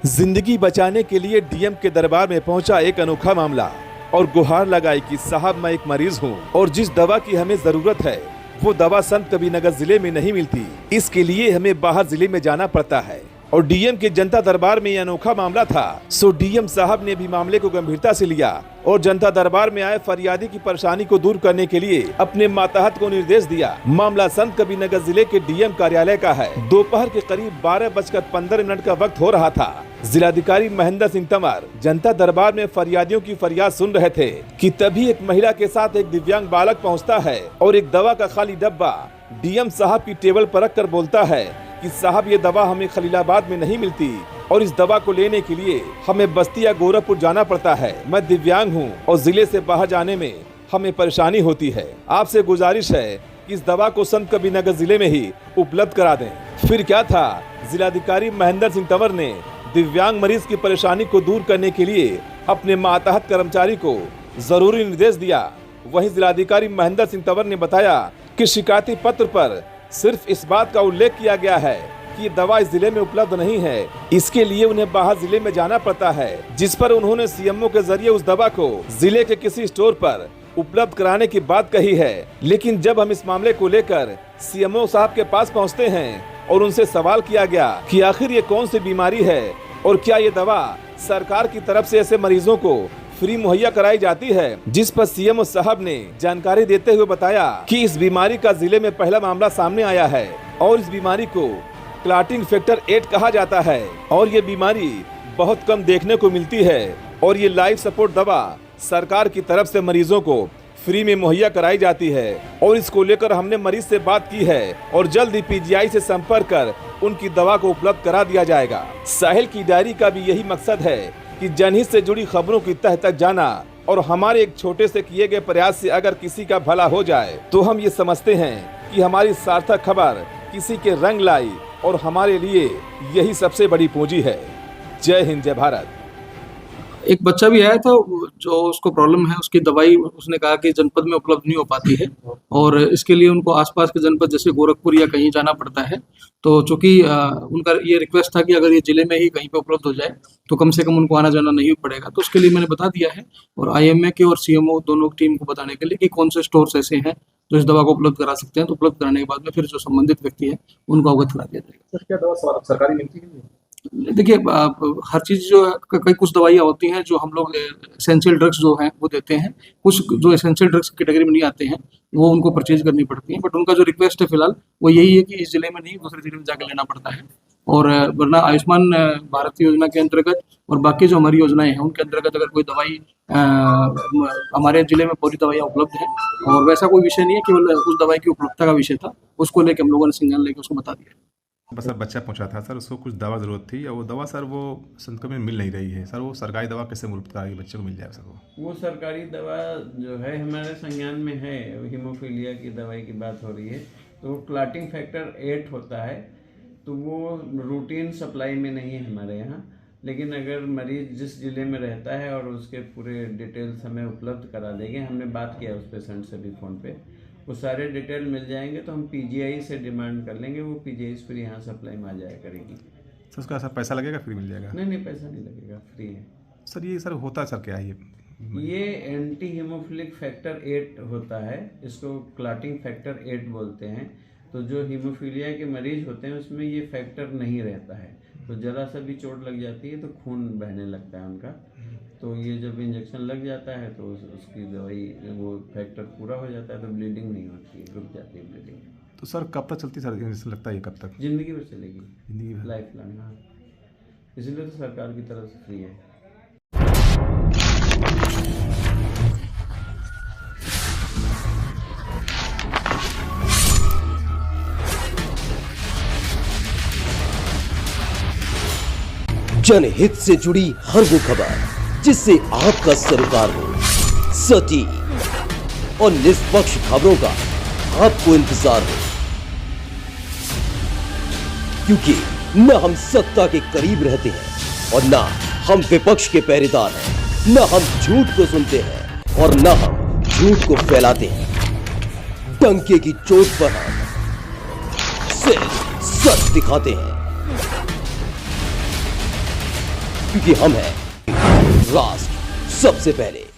जिंदगी बचाने के लिए डीएम के दरबार में पहुंचा एक अनोखा मामला और गुहार लगाई कि साहब मैं एक मरीज हूं और जिस दवा की हमें जरूरत है वो दवा संत कबीरनगर जिले में नहीं मिलती। इसके लिए हमें बाहर जिले में जाना पड़ता है और डीएम के जनता दरबार में यह अनोखा मामला था। सो डीएम साहब ने भी मामले को गंभीरता से लिया और जनता दरबार में आए फरियादी की परेशानी को दूर करने के लिए अपने मातहत को निर्देश दिया। मामला संत कबीरनगर जिले के डीएम कार्यालय का है। दोपहर के करीब 12:15 का वक्त हो रहा था। जिलाधिकारी महेंद्र सिंह तंवर जनता दरबार में फरियादियों की फरियाद सुन रहे थे कि तभी एक महिला के साथ एक दिव्यांग बालक पहुंचता है और एक दवा का खाली डब्बा डीएम साहब की टेबल पर रख कर बोलता है कि साहब ये दवा हमें खलीलाबाद में नहीं मिलती और इस दवा को लेने के लिए हमें बस्ती या गोरखपुर जाना पड़ता है। मैं दिव्यांग हूँ और जिले से बाहर जाने में हमें परेशानी होती है। आपसे गुजारिश है कि इस दवा को संत कबीरनगर जिले में ही उपलब्ध करा दें। फिर क्या था, जिलाधिकारी महेंद्र सिंह तंवर ने दिव्यांग मरीज की परेशानी को दूर करने के लिए अपने मातहत कर्मचारी को जरूरी निर्देश दिया। वहीं जिलाधिकारी महेंद्र सिंह तंवर ने बताया कि शिकायती पत्र पर सिर्फ इस बात का उल्लेख किया गया है कि ये दवा इस जिले में उपलब्ध नहीं है। इसके लिए उन्हें बाहर जिले में जाना पड़ता है, जिस पर उन्होंने सीएमओ के जरिए उस दवा को जिले के किसी स्टोर पर उपलब्ध कराने की बात कही है। लेकिन जब हम इस मामले को लेकर सीएमओ साहब के पास पहुँचते हैं और उनसे सवाल किया गया कि आखिर ये कौन सी बीमारी है और क्या ये दवा सरकार की तरफ से ऐसे मरीजों को फ्री मुहैया कराई जाती है, जिस पर सीएमओ साहब ने जानकारी देते हुए बताया कि इस बीमारी का जिले में पहला मामला सामने आया है और इस बीमारी को क्लॉटिंग फैक्टर 8 कहा जाता है और ये बीमारी बहुत कम देखने को मिलती है और ये लाइफ सपोर्ट दवा सरकार की तरफ से मरीजों को फ्री में मुहैया कराई जाती है और इसको लेकर हमने मरीज से बात की है और जल्द ही पीजीआई से संपर्क कर उनकी दवा को उपलब्ध करा दिया जाएगा। साहिल की डायरी का भी यही मकसद है कि जनहित से जुड़ी खबरों की तह तक जाना और हमारे एक छोटे से किए गए प्रयास से अगर किसी का भला हो जाए तो हम ये समझते हैं कि हमारी सार्थक खबर किसी के रंग लाई और हमारे लिए यही सबसे बड़ी पूंजी है। जय हिंद, जय भारत। एक बच्चा भी आया था जो उसको प्रॉब्लम है, उसकी दवाई उसने कहा कि जनपद में उपलब्ध नहीं हो पाती है और इसके लिए उनको आसपास के जनपद जैसे गोरखपुर या कहीं जाना पड़ता है। तो चूंकि उनका ये रिक्वेस्ट था कि अगर ये जिले में ही कहीं पे उपलब्ध हो जाए तो कम से कम उनको आना जाना नहीं पड़ेगा। तो उसके लिए मैंने बता दिया है और IMA के और सीएमओ दोनों टीम को बताने के लिए कि कौन से स्टोर्स ऐसे हैं जो इस दवा को उपलब्ध करा सकते हैं। तो उपलब्ध कराने के बाद में फिर जो संबंधित व्यक्ति है उनको अवगत करा दिया जाएगा। सर, क्या दवा सरकारी मिलती है? देखिए, हर चीज़ जो कई कुछ दवाइयाँ होती हैं जो हम लोग एसेंशियल ड्रग्स जो हैं वो देते हैं, कुछ जो एसेंशियल ड्रग्स कैटेगरी में नहीं आते हैं वो उनको परचेज करनी पड़ती हैं। बट उनका जो रिक्वेस्ट है फिलहाल वो यही है कि इस जिले में नहीं दूसरे जिले में जाकर लेना पड़ता है। और वरना आयुष्मान भारत योजना के अंतर्गत और बाकी जो हमारी योजनाएं हैं उनके अंतर्गत अगर कोई दवाई हमारे जिले में पूरी दवाइयाँ उपलब्ध हैं और वैसा कोई विषय नहीं है, केवल उस दवाई की उपलब्धता का विषय था, उसको लेकर हम लोगों ने संज्ञान लेकर उसको बता दिया। बस सर बच्चा पहुंचा था सर, उसको कुछ दवा ज़रूरत थी और वो दवा सर वो संत में मिल नहीं रही है सर। वो सरकारी दवा कैसे मुफ्त कराएगी बच्चे को मिल जाएगा सर? वो सरकारी दवा जो है हमारे संज्ञान में है, हीमोफीलिया की दवाई की बात हो रही है। तो क्लॉटिंग फैक्टर 8 होता है, तो वो रूटीन सप्लाई में नहीं है हमारे यहाँ। लेकिन अगर मरीज जिस ज़िले में रहता है और उसके पूरे डिटेल्स हमें उपलब्ध करा देंगे, हमने बात किया उस पेशेंट से भी फ़ोन पे, वो सारे डिटेल मिल जाएंगे तो हम पीजीआई से डिमांड कर लेंगे, वो पीजीआई फिर यहाँ सप्लाई में आ जाया करेगी। सर उसका सर पैसा लगेगा, फ्री मिल जाएगा? नहीं, पैसा नहीं लगेगा, फ्री है सर। ये सर होता सर क्या है ये एंटी हीमोफिलिक फैक्टर 8 होता है, इसको क्लॉटिंग फैक्टर 8 बोलते हैं। तो जो हीमोफीलिया के मरीज होते हैं उसमें ये फैक्टर नहीं रहता है, तो ज़रा सा भी चोट लग जाती है तो खून बहने लगता है उनका। तो ये जब इंजेक्शन लग जाता है तो उसकी दवाई वो फैक्टर पूरा हो जाता है तो ब्लीडिंग नहीं होती है, रुक जाती है ब्लीडिंग। तो सर कब तक चलती सर इंजेक्शन लगता है? कब तक? ज़िंदगी भर चलेगी, जिंदगी भर, लाइफ लॉन्ग। हाँ, इसलिए तो सरकार की तरफ से फ्री है। जनहित से जुड़ी हर वो खबर जिससे आपका सरोकार हो, सटीक और निष्पक्ष खबरों का आपको इंतजार हो, क्योंकि न हम सत्ता के करीब रहते हैं और न हम विपक्ष के पहरेदार हैं, न हम झूठ को सुनते हैं और न हम झूठ को फैलाते हैं। डंके की चोट पर हम सिर्फ सच दिखाते हैं। क्योंकि हम हैं राष्ट्र सबसे पहले।